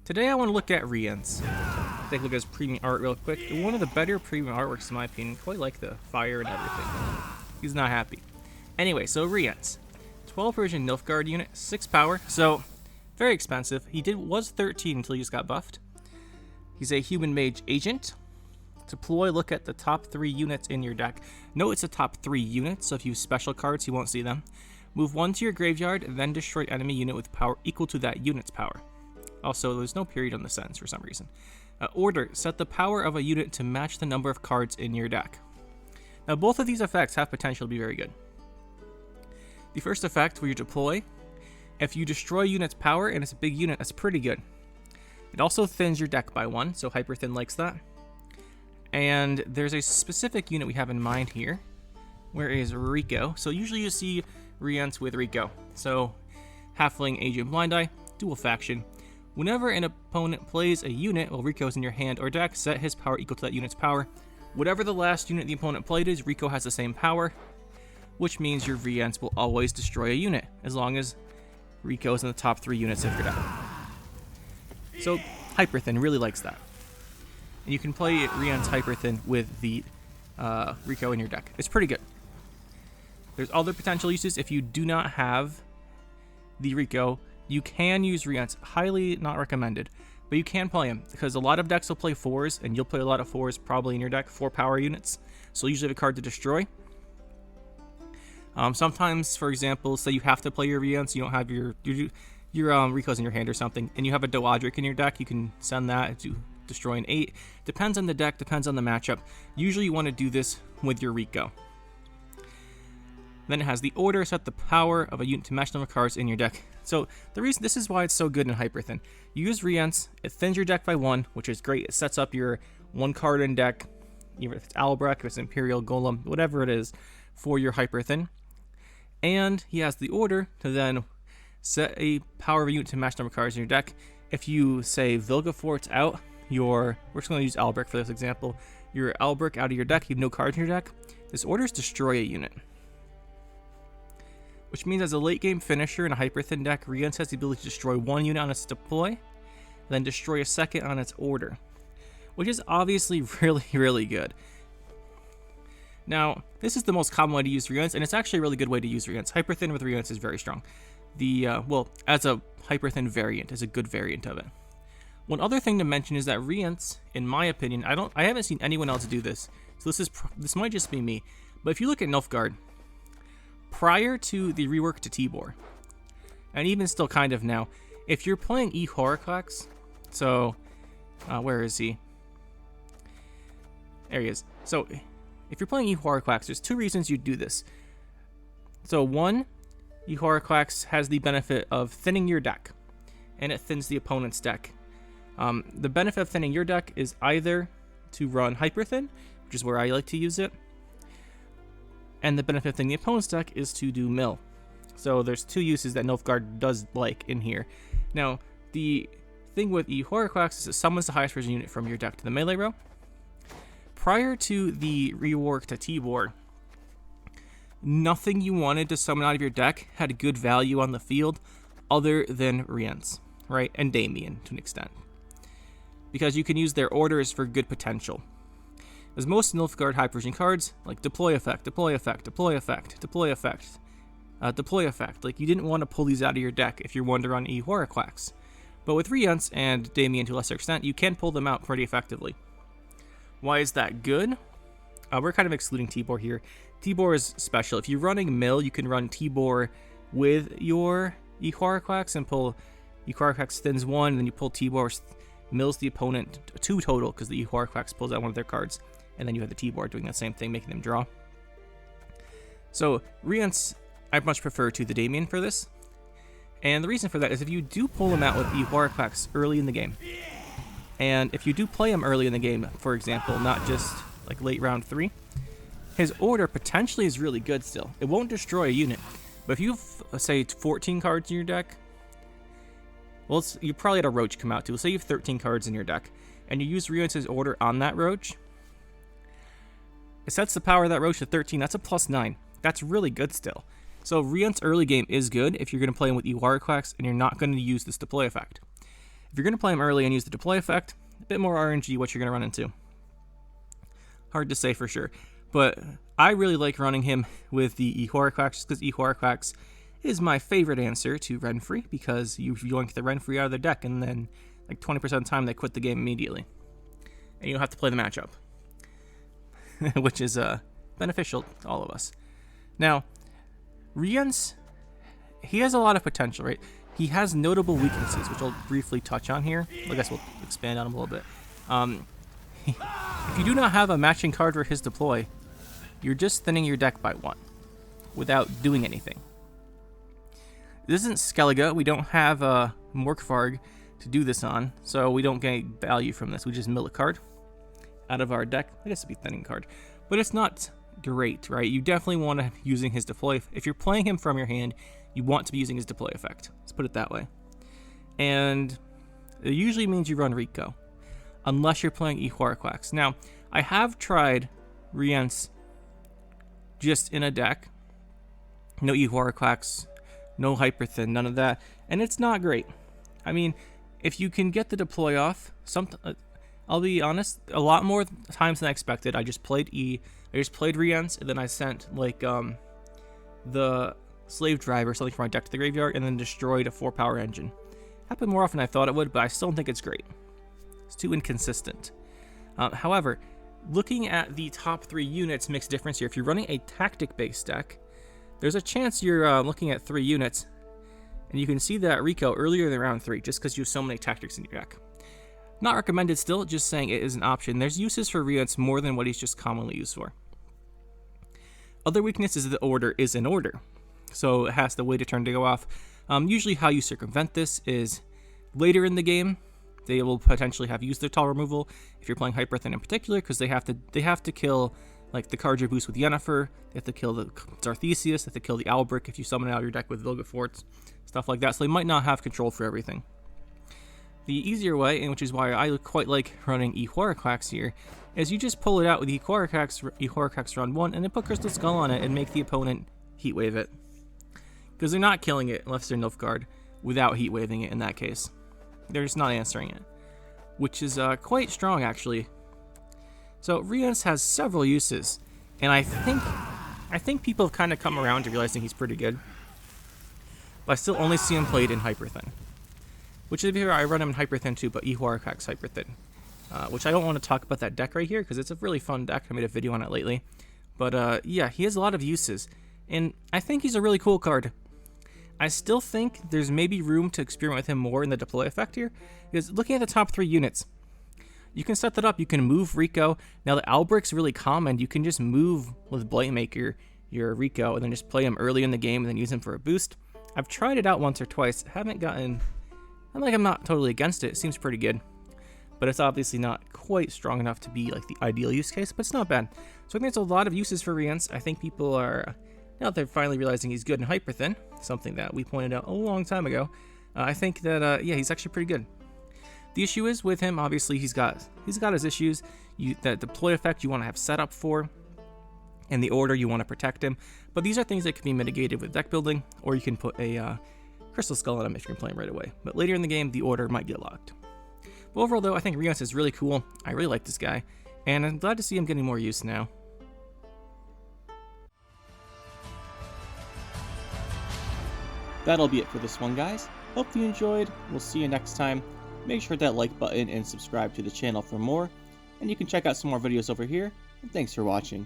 Today I want to look at Rience. Take a look at his premium art real quick. One of the better premium artworks in my opinion. Quite like the fire and everything. He's not happy. Anyway, so Rience. 12 version Nilfgaard unit, 6 power, so very expensive. He was 13 until he just got buffed. He's a human mage agent. Deploy, look at the top 3 units in your deck. Note it's the top 3 units, so if you use special cards, you won't see them. Move 1 to your graveyard, then destroy enemy unit with power equal to that unit's power. Also, there's no period on the sentence for some reason. Order, set the power of a unit to match the number of cards in your deck. Now, both of these effects have potential to be very good. The first effect, where you deploy, if you destroy a unit's power and it's a big unit, that's pretty good. It also thins your deck by 1, so Hyperthin likes that. And there's a specific unit we have in mind here, where is Rico. So usually you see Rience with Rico. So Halfling, Agent, Blind Eye, dual faction. Whenever an opponent plays a unit while Rico's in your hand or deck, set his power equal to that unit's power. Whatever the last unit the opponent played is, Rico has the same power, which means your Rience will always destroy a unit, as long as Rico is in the top 3 units of your deck. So Hyperthin really likes that. And you can play Rience Hyperthin with the Rico in your deck. It's pretty good. There's other potential uses. If you do not have the Rico, you can use Rience. Highly not recommended, but you can play him, because a lot of decks will play 4s, and you'll play a lot of 4s probably in your deck, 4 power units. So usually have a card to destroy. Sometimes, for example, say you have to play your Rience, you don't have your Rico's in your hand or something, and you have a Doadric in your deck, you can send that to destroy an 8. Depends on the deck, depends on the matchup. Usually you want to do this with your Rico. Then it has the order, set the power of a unit to match the number of cards in your deck. So the reason this is why it's so good in Hyperthin. You use Rience, it thins your deck by 1, which is great. It sets up your 1 card in deck, even if it's Albrecht, if it's Imperial Golem, whatever it is, for your Hyperthin. And he has the order to then set a power of a unit to match the number of cards in your deck. If you say Vilgefort's out, we're just going to use Albrecht for this example. Your Albrecht out of your deck, you have no cards in your deck. This order is destroy a unit. Which means as a late game finisher in a Hyperthin deck, Rience has the ability to destroy 1 unit on its deploy, then destroy a second on its order. Which is obviously really, really good. Now, this is the most common way to use Rience, and it's actually a really good way to use Rience. Hyperthin with Rience is very strong. Well, as a Hyperthin variant, is a good variant of it. One other thing to mention is that Rience, in my opinion, I haven't seen anyone else do this, so this might just be me. But if you look at Nilfgaard, prior to the rework to Tibor, and even still kind of now, if you're playing Horcrux, so where is he? There he is. So if you're playing Horcrux, there's 2 reasons you'd do this. So 1, Horcrux has the benefit of thinning your deck, and it thins the opponent's deck. The benefit of thinning your deck is either to run Hyperthin, which is where I like to use it, and the benefit of thinning the opponent's deck is to do mill. So there's 2 uses that Nilfgaard does like in here. Now, the thing with Horcrux is it summons the highest version unit from your deck to the melee row. Prior to the rework to Tibor, nothing you wanted to summon out of your deck had good value on the field other than Rience, right? And Damien to an extent. Because you can use their orders for good potential. As most Nilfgaard high version cards, like deploy effect, deploy effect, deploy effect, deploy effect, deploy effect. Like you didn't want to pull these out of your deck if you're one to run Horcrux. But with Rience and Damien to a lesser extent, you can pull them out pretty effectively. Why is that good? We're kind of excluding Tibor here. Tibor is special. If you're running mill, you can run Tibor with your Horcrux and pull Horcrux thins 1, and then you pull Tibor, mills the opponent 2 total because the Horcrux pulls out one of their cards, and then you have the Tibor doing that same thing, making them draw. So Rience, I much prefer to the Damien for this. And the reason for that is if you do pull him out with Horcrux early in the game, and if you do play him early in the game, for example, not just like late round 3, his order potentially is really good still. It won't destroy a unit, but if you have, say, 14 cards in your deck, well, you probably had a Roach come out too. Say you have 13 cards in your deck, and you use Rience's order on that Roach. It sets the power of that Roach to 13. That's a +9. That's really good still. So Rience early game is good if you're going to play him with Horcrux and you're not going to use this deploy effect. If you're going to play him early and use the deploy effect, a bit more RNG what you're going to run into. Hard to say for sure. But I really like running him with the E-Horcrux, just because E-Horcrux is my favorite answer to Renfree, because you yoink the Renfree out of their deck, and then like 20% of the time they quit the game immediately. And you don't have to play the matchup. Which is beneficial to all of us. Now, Rience, he has a lot of potential, right? He has notable weaknesses, which I'll briefly touch on here. I guess we'll expand on them a little bit. If you do not have a matching card for his deploy, you're just thinning your deck by 1 without doing anything. This isn't Skellige. We don't have a Morkvarg to do this on, so we don't get value from this. We just mill a card out of our deck. I guess it'd be thinning card, but it's not great, right? You definitely want to be using his deploy. If you're playing him from your hand, you want to be using his deploy effect. Let's put it that way. And it usually means you run Rico, unless you're playing E-Horcrux. Now, I have tried Rience just in a deck. No E-Horcrux, no Hyperthin, none of that, and it's not great. I mean, if you can get the deploy off, I'll be honest, a lot more times than I expected. I just played I just played Rience, and then I sent like the Slave Drive or something from my deck to the graveyard, and then destroyed a 4-power engine. Happened more often than I thought it would, but I still don't think it's great. It's too inconsistent. However, looking at the top 3 units makes a difference here. If you're running a tactic-based deck, there's a chance you're looking at 3 units, and you can see that Rico earlier than round 3, just because you have so many tactics in your deck. Not recommended still, just saying it is an option. There's uses for Rience more than what he's just commonly used for. Other weaknesses is the order is in order, so it has to wait a turn to go off. Usually how you circumvent this is later in the game, they will potentially have used their tall removal, if you're playing Hyperthin in particular, because they have to kill like the card you boost with Yennefer, they have to kill the Zarthesius, they have to kill the Owlbrick if you summon it out of your deck with Vilgefortz, stuff like that, so they might not have control for everything. The easier way, and which is why I quite like running E-Horcrux here, is you just pull it out with E-Horcrux round 1, and then put Crystal Skull on it and make the opponent Heatwave it. Because they're not killing it unless they're Nilfgaard without Heatwaving it in that case. They're just not answering it, which is quite strong actually. So Rience has several uses, and I think people have kind of come around to realizing he's pretty good. But I still only see him played in Hyperthin. Which is here I run him in Hyperthin too, but E-Horcrux Hyperthin. Which I don't want to talk about that deck right here, because it's a really fun deck. I made a video on it lately. But yeah, he has a lot of uses. And I think he's a really cool card. I still think there's maybe room to experiment with him more in the deploy effect here. Because looking at the top 3 units, you can set that up. You can move Rico. Now the Owlbrick's really common. You can just move with Blightmaker your Rico and then just play him early in the game and then use him for a boost. I've tried it out once or twice. Haven't gotten... I'm not totally against it. It seems pretty good. But it's obviously not quite strong enough to be like the ideal use case, but it's not bad. So I think there's a lot of uses for Rience. I think people are, now that they're finally realizing he's good in Hyperthin, something that we pointed out a long time ago, I think that, yeah, he's actually pretty good. The issue is with him, obviously, he's got his issues. That deploy effect you want to have set up for, and the order you want to protect him. But these are things that can be mitigated with deck building, or you can put a Crystal Skull on him if you're playing right away. But later in the game, the order might get locked. But overall, though, I think Rience is really cool. I really like this guy, and I'm glad to see him getting more use now. That'll be it for this one, guys. Hope you enjoyed. We'll see you next time. Make sure to hit that like button and subscribe to the channel for more. And you can check out some more videos over here. And thanks for watching.